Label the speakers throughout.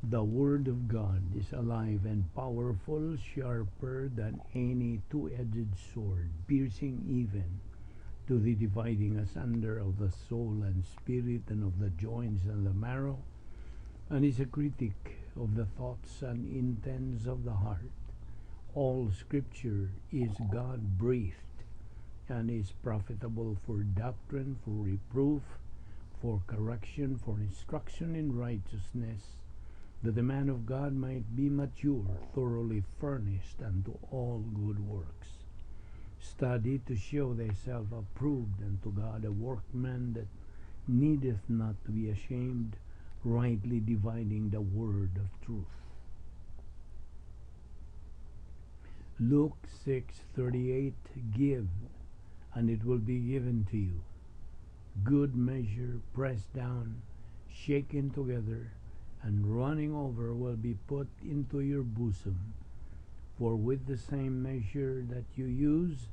Speaker 1: The Word of God is alive and powerful, sharper than any two-edged sword, piercing even to the dividing asunder of the soul and spirit and of the joints and the marrow, and is a critic of the thoughts and intents of the heart. All Scripture is God-breathed and is profitable for doctrine, for reproof, for correction, for instruction in righteousness, that the man of God might be mature, thoroughly furnished unto all good works. Study to show thyself approved unto God, a workman that needeth not to be ashamed, rightly dividing the word of truth. Luke 6:38, give, and it will be given to you. Good measure, pressed down, shaken together, and running over will be put into your bosom. For with the same measure that you use,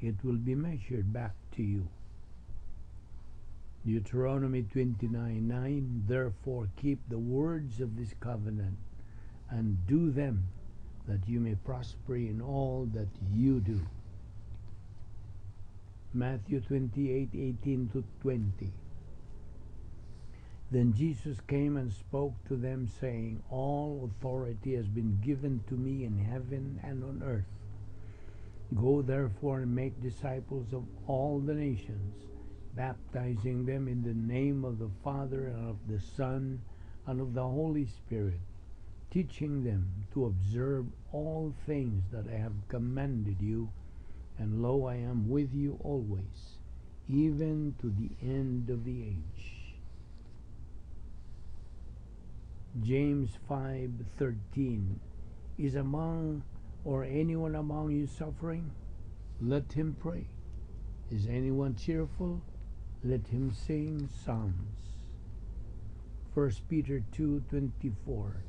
Speaker 1: it will be measured back to you. Deuteronomy 29:9, therefore keep the words of this covenant, and do them, that you may prosper in all that you do. Matthew 28:18-20. Then Jesus came and spoke to them, saying, all authority has been given to me in heaven and on earth. Go therefore and make disciples of all the nations, baptizing them in the name of the Father and of the Son and of the Holy Spirit, teaching them to observe all things that I have commanded you, and lo, I am with you always, even to the end of the age. James 5:13, is among or anyone among you suffering? Let him pray. Is anyone cheerful? Let him sing psalms. 1 Peter 2:24,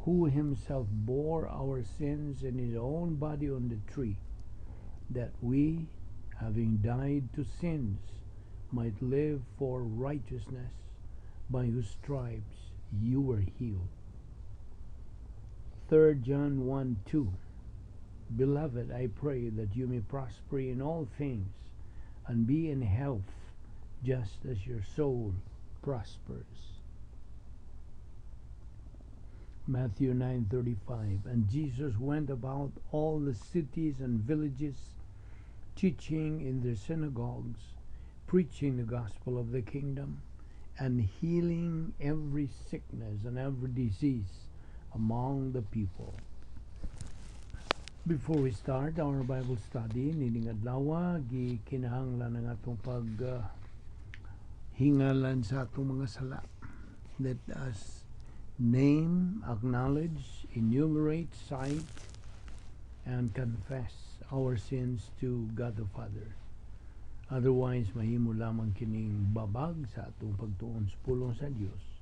Speaker 1: who himself bore our sins in his own body on the tree, that we, having died to sins, might live for righteousness, by whose stripes you were healed. 3 John 1:2, beloved, I pray that you may prosper in all things and be in health, just as your soul prospers. Matthew 9:35, and Jesus went about all the cities and villages, teaching in their synagogues, preaching the gospel of the kingdom, and healing every sickness and every disease among the people. Before we start our Bible study, nining adlaw gikinahanglan ang atong hingalan sa atong mga sala. Let us name, acknowledge, enumerate, cite, and confess our sins to God the Father. Otherwise, mahimo lamang kining babag sa atong pagtuon sa pulong sa Dios.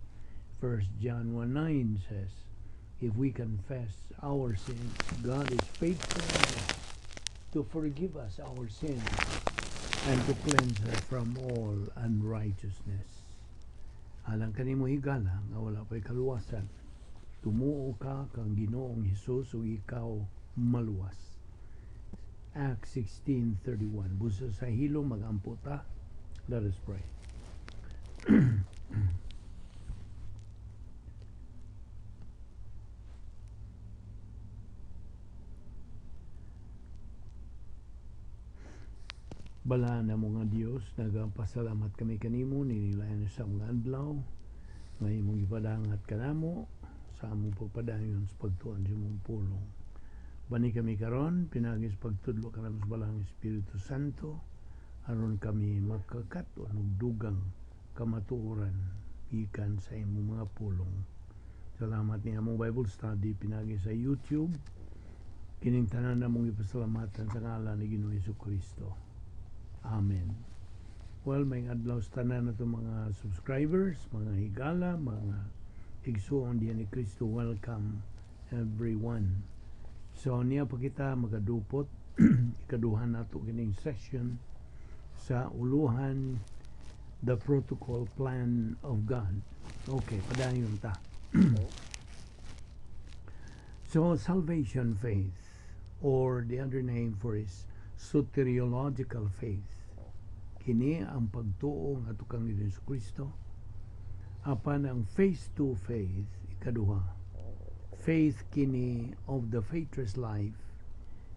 Speaker 1: 1 John 1:9 says, if we confess our sins, God is faithful to forgive us our sins and to cleanse us from all unrighteousness. Alang kanimo higala nga wala pa'y kaluwasan, tumuo ka kang Ginoong Hesus o ikaw maluwas. Acts 16:31. Busa sa hilo magamputa. Let us pray. Bala na mga Dios, nagapasalamat kami kanimo ninilayan sa mga adlaw. Ngayon mong ipadangat kanamo sa among pagpadayon sa pagtuon sa mong pulong. Bani kami karon pinagis pagtudlo kanang balang Espiritu Santo aron kami magkakaton og dugang kamatuoran ikan sa imong mga pulong. Salamat ni among Bible study pinagi sa YouTube. Kining tanan namong ipasalamatan sa ngalan ni Ginoong Jesucristo. Amen. Well, may adlaw sa tanan nato mga subscribers, mga higala, mga igsuon diyan ni Kristo. Welcome everyone. So niya pa kita makadupot ikaduhan nato kining session sa uluhan the protocol plan of God. Okay, padayon ta. So salvation faith, or the other name for is soteriological faith, kini ang pagtuo nga tukang Hesus Kristo. Apan ang phase 2 faith, ikaduha, faith kini of the faithless life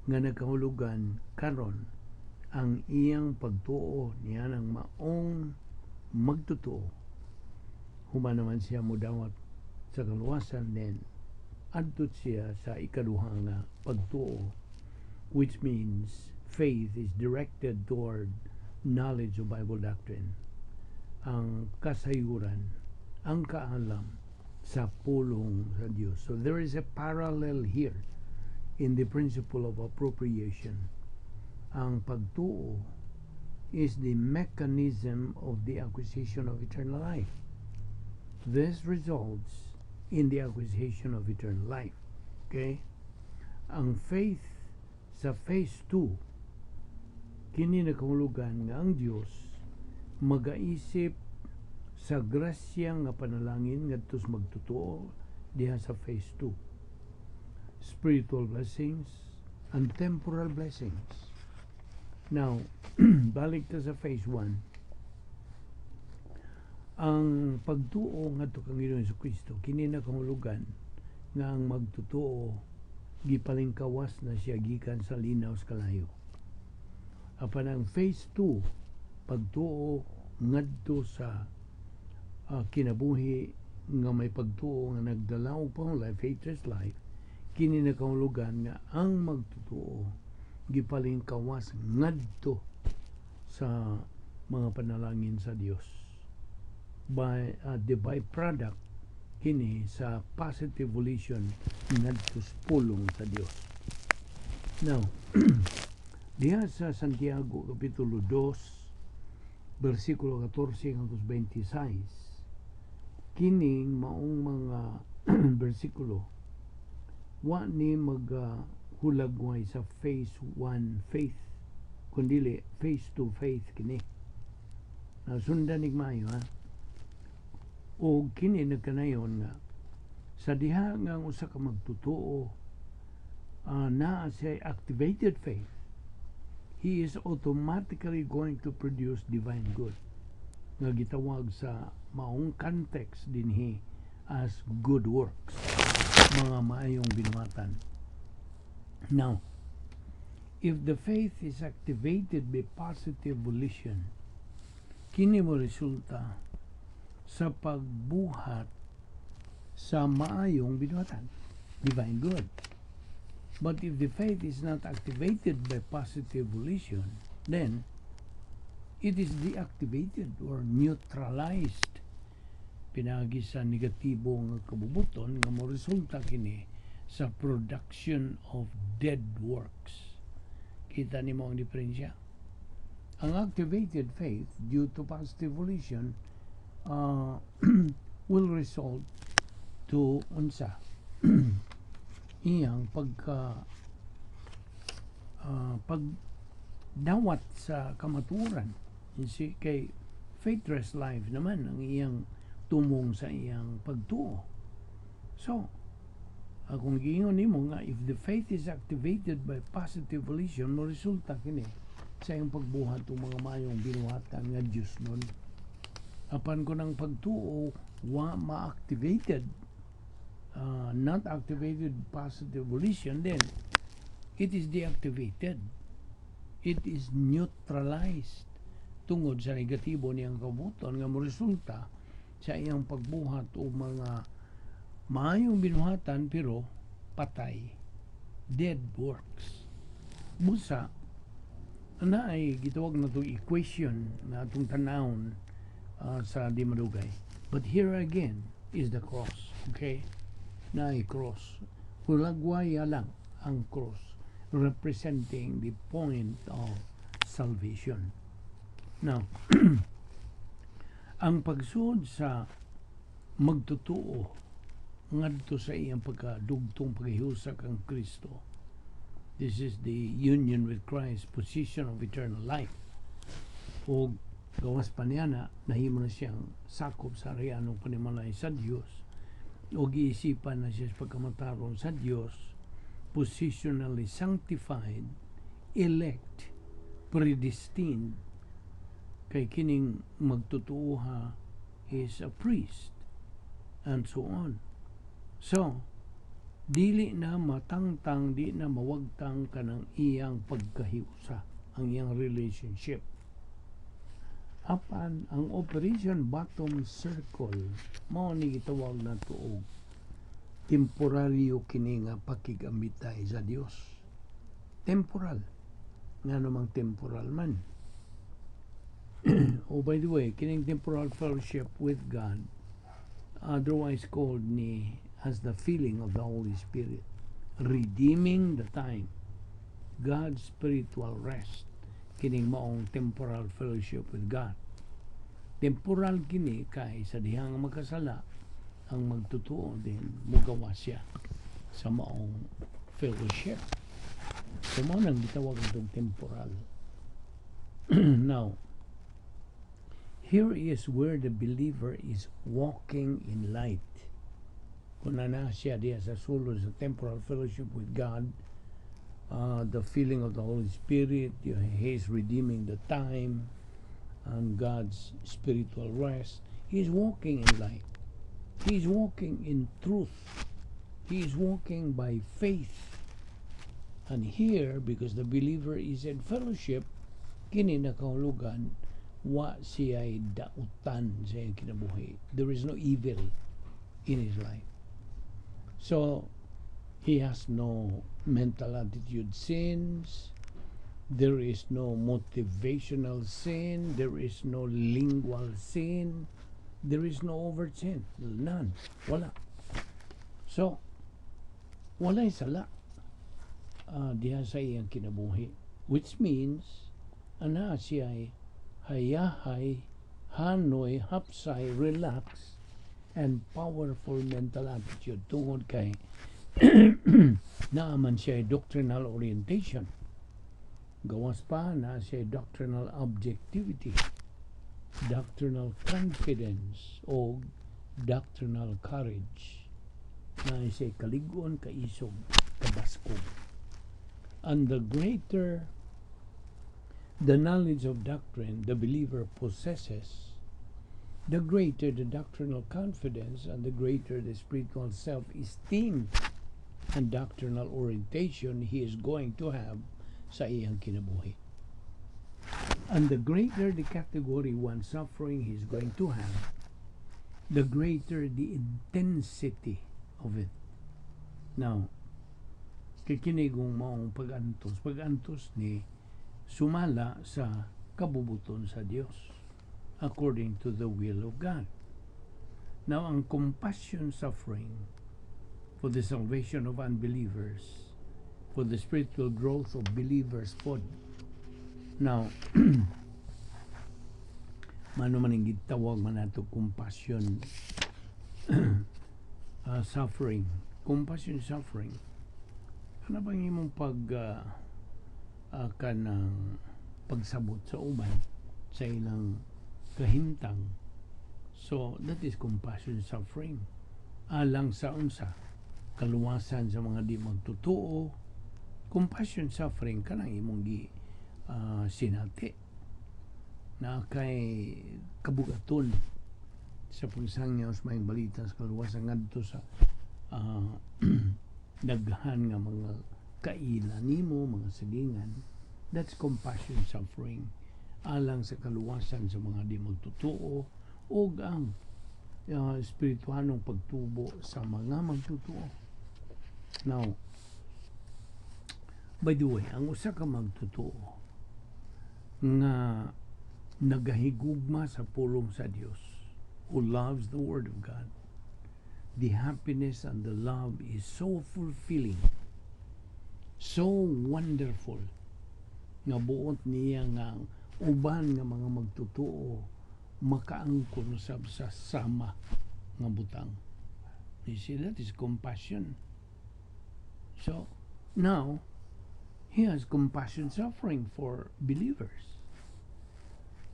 Speaker 1: nga nagkahulugan karon ang iyang pagtuo niya ng maong magtutuo. Human naman siya mudawat sa kaluwasan, then adtot siya sa ikaduha nga pagtuo, which means faith is directed toward knowledge of Bible doctrine, ang kasayuran, ang kaalam sa pulong sa Diyos. So there is a parallel here in the principle of appropriation. Ang pagtuo is the mechanism of the acquisition of eternal life. This results in the acquisition of eternal life. Okay? Ang faith sa phase 2, kini nakahulugan nga ang Diyos magaisip sa grasya nga panalangin ngadto magtutuo diha sa phase 2. Spiritual blessings and temporal blessings. Now, balik ta sa phase 1. Ang pagtuo ngadto kang Hesus Kristo kini nakahulugan nga ang magtutuo gipalingkawas na siya gikan sa linaw sa kalayo. Apan ang phase 2, pagtuo ngadto sa kinabuhi nga may pagtuo nga nagdalaw pa life, faithless life, kini nakahulugan nga ang magtutuo gipalingkawas ngadto sa mga panalangin sa Dios. By the byproduct kini sa positive volition ngadto sa pulong sa Dios. Now, diha sa Santiago kapitulo 2 bersikulo 14 hangtod 26, kining maong mga bersikulo wa ni maghulagway sa phase 1 faith, kundili phase 2 faith kini. Sundan nig maayo ha. O kini nagkanayon nga sa diha nga usa ka magtutuo na sa activated faith, he is automatically going to produce divine good nga gitawag sa maong context dinhi as good works, mga maayong binuhatan. Now, if the faith is activated by positive volition, kini mo resulta sa pagbuhat sa maayong binuhatan, divine good. But if the faith is not activated by positive volition, then it is deactivated or neutralized. Pinagi sa negatibo nga kabubuton nga mo resulta kini sa production of dead works. Kita ni mo ang diferensya. Ang activated faith due to positive volition will result to unsa iyang pagdawat sa kamaturan. Kay faithless life naman ang iyang tumong sa iyang pagtuo. So, kung giingon nimo nga if the faith is activated by positive volition, mo resulta kini sa iyang pagbuhat o mga mayong binuhatan nga Diyos nun. Apan ko ng pagtuo wa ma-activated, not activated positive volition, then it is deactivated. It is neutralized tungod sa negatibo niyang kabuton nga mo resulta sa iyang pagbuhat o mga maayong binuhatan pero patay, dead works. Busa na ay gitawag na itong equation na itong tanawon sa di madugay. But here again is the cross. Okay? Na ay cross. Hulagwaya lang ang cross, representing the point of salvation. Now, ang pagsuod sa magtutuo ngadto sa iyang pagkadugtong paghiusa kang Kristo, this is the union with Christ, position of eternal life. O gawas pa niya na nahimo na siyang sakop sa arianong panimalay sa Diyos o giisipan na siya sa pagkamataron sa Diyos positionally sanctified, elect, predestined, kay kining magtutuha is a priest, and so on. So, dili na matangtang, di na mawagtang kanang iyang pagkahiusa, ang iyang relationship. Apan, ang Operation Bottom Circle, mao ni gitawag na tuog temporaryo kini nga pakigamitay sa Dios. Temporal. Nga namang temporal man. Oh, by the way, kining temporal fellowship with God, otherwise called ni as the filling of the Holy Spirit, redeeming the time, God's spiritual rest, kining maong temporal fellowship with God. Temporal kini kay sa dihang magkasala, ang magtutuo din mugawa siya sa maong fellowship. So mao nang gitawag itong temporal. Now, here is where the believer is walking in light. Kung na siya diya sa sulo sa temporal fellowship with God, the feeling of the Holy Spirit, He's redeeming the time, and God's spiritual rest. He's walking in light. He's walking in truth. He's walking by faith. And here, because the believer is in fellowship, kini nakahulugan, wa siya'y dautan sa iyang kinabuhi. There is no evil in his life. So, he has no mental attitude sins. There is no motivational sin. There is no lingual sin. There is no overt sin. None. Wala. So, wala'y sala diha sa iyang kinabuhi. Which means, ana siya'y hayahay, hanoy, hapsay, relax, and powerful mental attitude. Tungod kay naaman siya doctrinal orientation. Gawas pa na siya doctrinal objectivity, doctrinal confidence, o doctrinal courage. Na siya kaligon, kaisog, kabaskog. And the greater the knowledge of doctrine the believer possesses, the greater the doctrinal confidence and the greater the spiritual self-esteem and doctrinal orientation he is going to have sa iyang kinabuhi. And the greater the category 1 suffering he is going to have, the greater the intensity of it. Now, kikinigong maong pag-antos ni sumala sa kabubuton sa Dios according to the will of God. Now, ang compassion suffering for the salvation of unbelievers, for the spiritual growth of believers pod. Now, mano man ang gitawag man nato compassion suffering. Compassion suffering. Ano bang imong kanang pagsabot sa uban sa ilang kahimtang? So, that is compassion suffering. Alang sa unsa, kaluwasan sa mga di magtutuo. Compassion suffering kanang imong sinati na kay kabugaton sa pagsangyaw sa mga balita sa kaluwasan ngadto sa daghan nga mga kaila nimo, mga sagingan. That's compassion suffering alang sa kaluwasan sa mga di magtutuo o ang espirituhanong pagtubo sa mga magtutuo. Now, by the way, ang usa ka magtutuo nga nagahigugma sa pulong sa Dios, who loves the Word of God, the happiness and the love is so fulfilling, so wonderful, nga buot niya nga uban nga mga magtutuo makaangkon sa sama nga butang. You see, that is compassion. So, now, he has compassion suffering for believers.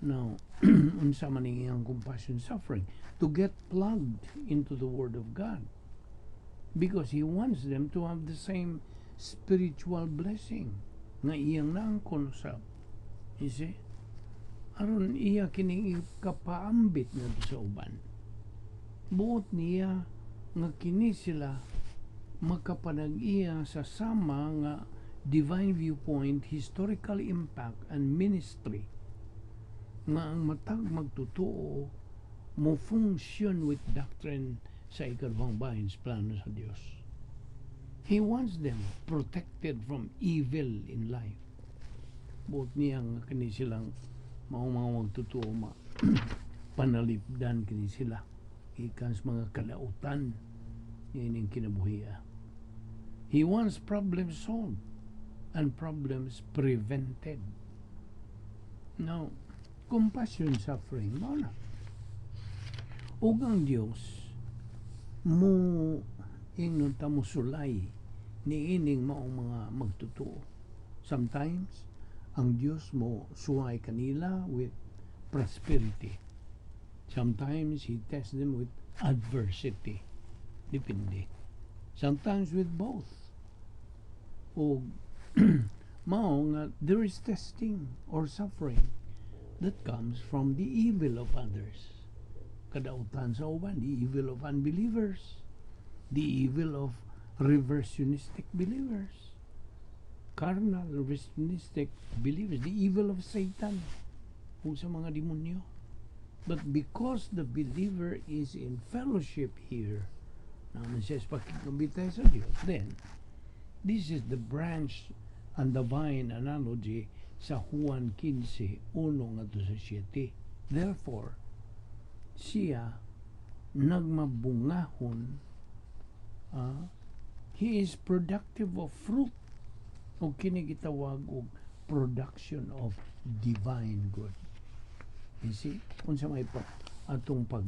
Speaker 1: Now, unsa man iyang compassion suffering? To get plugged into the Word of God. Because he wants them to have the same spiritual blessing nga iyang naangkon usab. You see? Aron iya kining kapaambit nga sa uban. Buot niya nga kini sila makapanag-iya sa sama nga divine viewpoint, historical impact, and ministry nga ang matag magtutuo mo function with doctrine sa ikalawang bahin sa plano sa Dios. He wants them protected from evil in life. Buot niya nga kini silang mga magtutuo panalipdan kini sila ikan sa mga kalautan ining kinabuhiya. He wants problems solved and problems prevented. Now, compassion suffering mo na. Ug ang Dios mo ingnon ta mo sulay ni ining maong mga magtutuo. Sometimes ang Dios mo suway kanila with prosperity. Sometimes He tests them with adversity. Depende. Sometimes with both. O mao nga there is testing or suffering that comes from the evil of others. Kadautan sa uban, the evil of unbelievers, the evil of reversionistic believers, carnal reversionistic believers, the evil of Satan, kung sa mga demonyo. But because the believer is in fellowship here, naman siya sa pakikabitay sa Diyos, then this is the branch and the vine analogy sa Juan 15:1 nga sa 7. Therefore, siya nagmabungahon, he is productive of fruit, o kini gitawag og production of divine good. You see, unsa may atong pag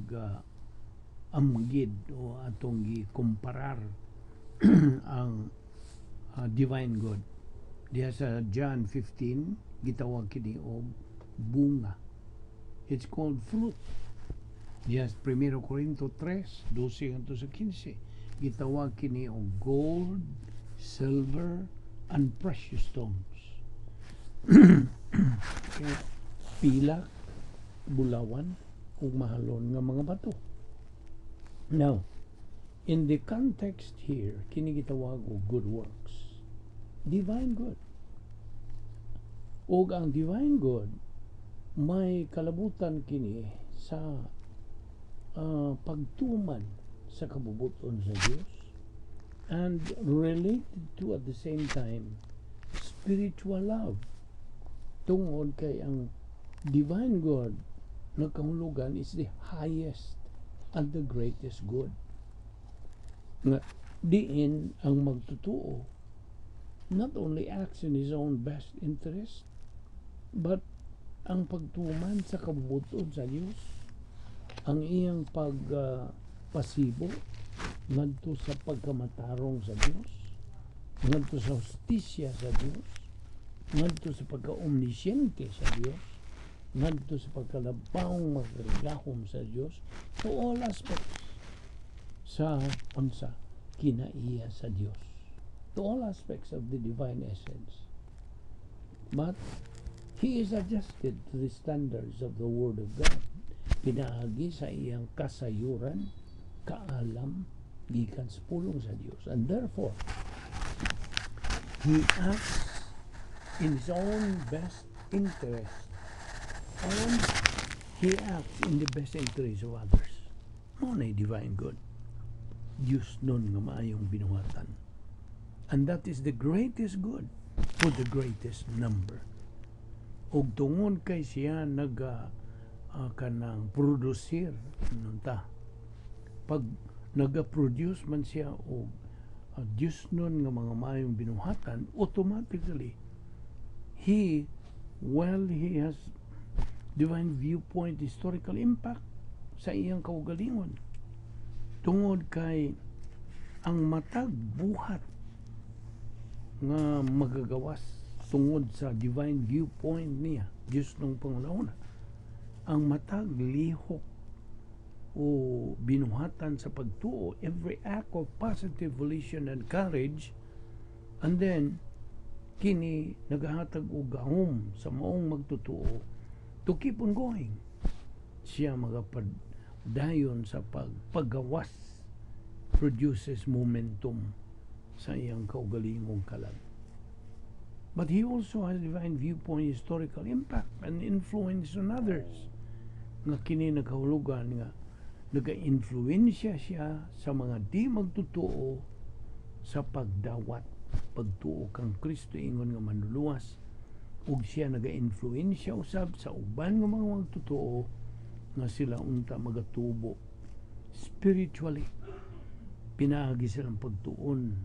Speaker 1: amgid o atong gi-comparar ang divine good. Diya sa John 15 gitawag kini og bunga. It's called fruit. Diya sa 1 Corinto 3:12-15 gitawag kini og gold, silver, and precious stones. Pilak, bulawan, ug mahalon nga mga bato. Now, in the context here, kini gitawag og good works. Divine good. Ug ang divine good may kalabutan kini sa pagtuman sa kabubuton sa Dios and related to at the same time spiritual love. Tungod kay ang divine good na kahulugan is the highest and the greatest good. Nga diin ang magtutuo not only acts in his own best interest, but ang pagtuman sa kabubuton sa Dios, ang iyang pagpasibo ngadto sa pagkamatarong sa Dios, ngadto sa hustisya sa Dios, ngadto sa pagka-omnisyente sa Dios, ngadto sa pagkalabawng magrigahom sa Dios, to all aspects sa unsa kinaiya sa Dios, to all aspects of the divine essence. But he is adjusted to the standards of the Word of God. Pinaagi sa iyang kasayuran, kaalam, gikan sa pulong sa Dios, and therefore he acts in his own best interest, and he acts in the best interest of others. Mo na divine good. Diyos nun nga maayong binuhatan, and that is the greatest good for the greatest number. Og tungod kay siya kanang produsir nunta, pag naga-produce man siya og Diyos nun nga mga maayong binuhatan, automatically he has divine viewpoint, historical impact sa iyang kaugalingon. Tungod kay ang matag buhat nga magagawas tungod sa divine viewpoint niya, Diyos nung pangunahuna, ang matag lihok o binuhatan sa pagtuo, every act of positive volition and courage And then, kini nagahatag og gahom sa maong magtutuo to keep on going. Siya magapadayon sa paggawas produces momentum sa iyang kaugalingong kalag. But he also has divine viewpoint, historical impact, and influence on others. Nga kini nagahulugan nga naga-influensya siya sa mga di magtutuo sa pagdawat pagtuo kang Kristo ingon nga manluluwas, ug siya naga-influensya usab sa uban nga mga magtutuo nga sila unta magatubo spiritually. Pinaagi silang pagtuon,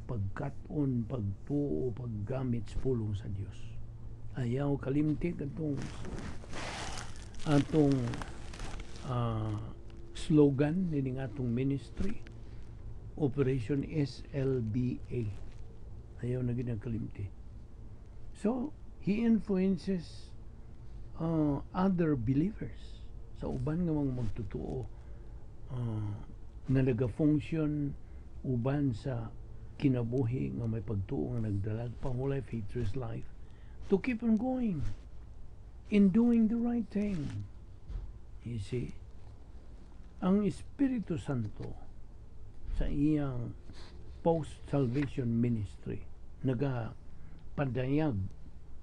Speaker 1: pagkaton, pagtuo, paggamit sa pulong sa Dios. Ayaw kalimtik atong slogan nining atong ministry, Operation SLBA. Ayaw na ginakalimti. So, he influences other believers sa uban nga mga magtutuo na nagafunction uban sa kinabuhi nga may pagtuo nga nagdalag pahulay faith's life to keep on going in doing the right thing. You see, ang Espiritu Santo sa iyang post-salvation ministry nagapadayag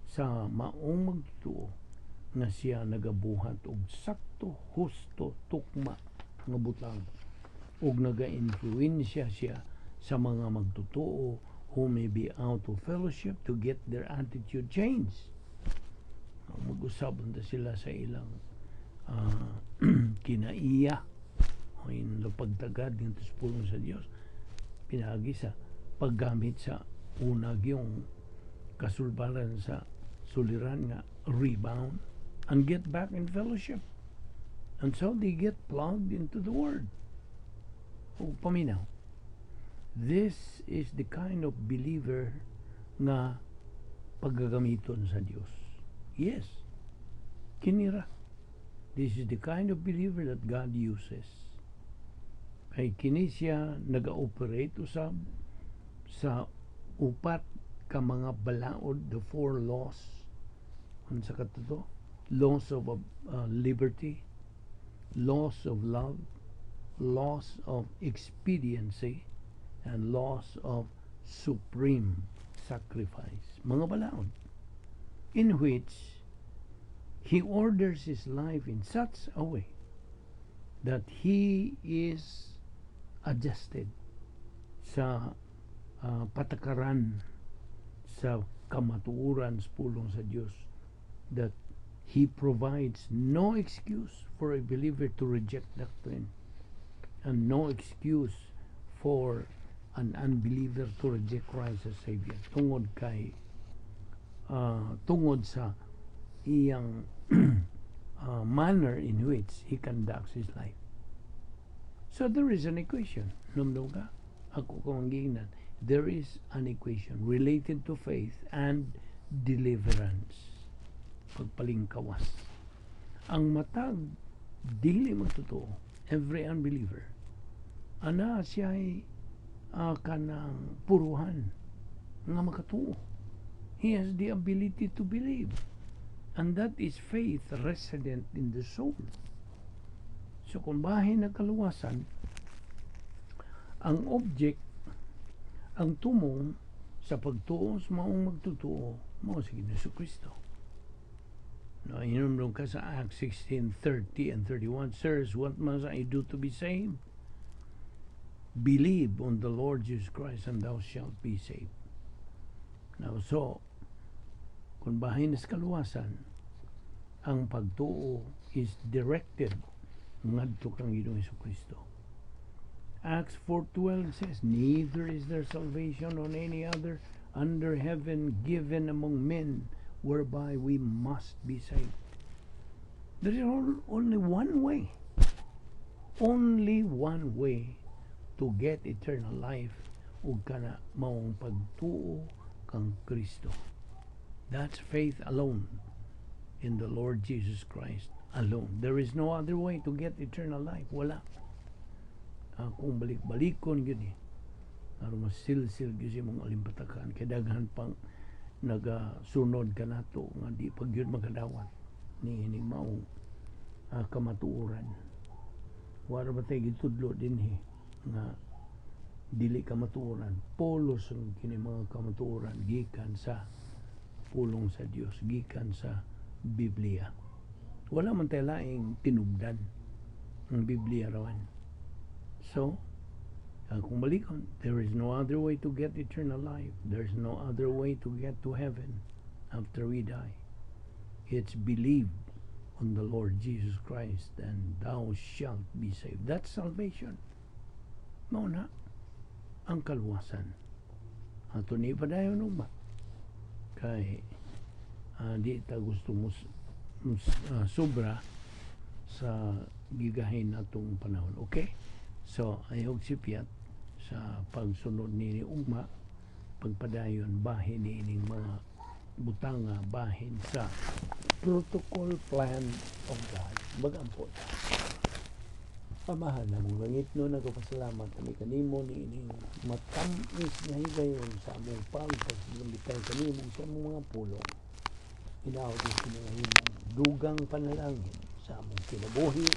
Speaker 1: sa maong magtuo nga siya nagabuhat og sakto, husto, tukma nga butang ug naga-influensya siya sa mga magtutuo who may be out of fellowship to get their attitude changed. Mag-usabon na sila sa ilang kinaiya o yung pagtagad dito sa pulong sa Diyos. Pinagi sa paggamit sa unag yung kasulbaran sa suliran nga rebound and get back in fellowship. And so they get plugged into the Word. O paminaw. This is the kind of believer nga paggagamiton sa Diyos. Yes. Kinira. This is the kind of believer that God uses. Kay kini siya naga-operate usab sa upat ka mga balaod, the four laws. Ano sa katuto? Laws of liberty, laws of love, laws of expediency, and laws of supreme sacrifice. Mga balaod in which he orders his life in such a way that he is adjusted sa patakaran sa kamatuoran sa pulong sa Diyos, that he provides no excuse for a believer to reject doctrine and no excuse for an unbeliever to reject Christ as Savior tungod sa iyang manner in which he conducts his life. So there is an equation. Numno ka? Ako kung giingnan. There is an equation related to faith and deliverance. Pagpalingkawas. Ang matag dili magtotoo, every unbeliever, ana siya'y kanang puruhan nga makatuo. He has the ability to believe. And that is faith resident in the soul. So kung bahin na kaluwasan, ang object, ang tumong sa pagtuo sa maong magtutuo, mo si Jesucristo. No, inumdum ka sa Acts 16:30 and 31, Sirs, what must I do to be saved? Believe on the Lord Jesus Christ and thou shalt be saved. Now, so, kung bahin sa kaluwasan, ang pagtuo is directed ngadto kang Ginoong Jesucristo. Acts 4:12 says, neither is there salvation on any other under heaven given among men whereby we must be saved. There is only one way to get eternal life ug kana maong pagtuo kang Kristo. That's faith alone in the Lord Jesus Christ alone. There is no other way to get eternal life. Wala. Kung balik-balikon yun aron masilsil gyud imong alimpatakan kay daghan pang nagasunod ka nato nga di pag yun magadawat ni maong kamatuoran. Wala ba tayo gitudlo dinhi nga dili kamatuoran, polos ang kini mga kamatuoran gikan sa pulong sa Dios, gikan sa Biblia. Wala man tayo laing tinubdan ang Biblia rawan. So kung balikon, there is no other way to get eternal life. There's no other way to get to heaven after we die. It's believe on the Lord Jesus Christ and thou shalt be saved. That's salvation. Mao na ang kaluwasan. Ato ni padayon ba? Kay di ta gusto mo sobra sa gigahin natong panahon. Okay? So, ayog sipiat sa pagsunod ni ugma, pagpadayon bahin ni ining mga butanga bahin sa protocol plan of God. Bagaan po. Amahan na mong langit no, nagpasalamat kami kanimo ni ining matamis na higayon sa among pagpaglumitay kanimo sa among mga pulong. Inaawag ko mga himong dugang panalangin sa among kinabuhi.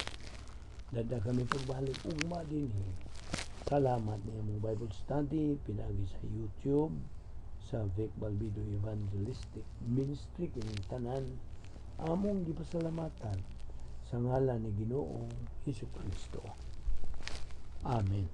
Speaker 1: Dada kami pagbalik ugma din Salamat niya mong Bible study pinagi sa YouTube sa Balbido Evangelistic Ministry kining tanan among gipasalamatan sa ngalan ni Ginoong Hesukristo. Amen.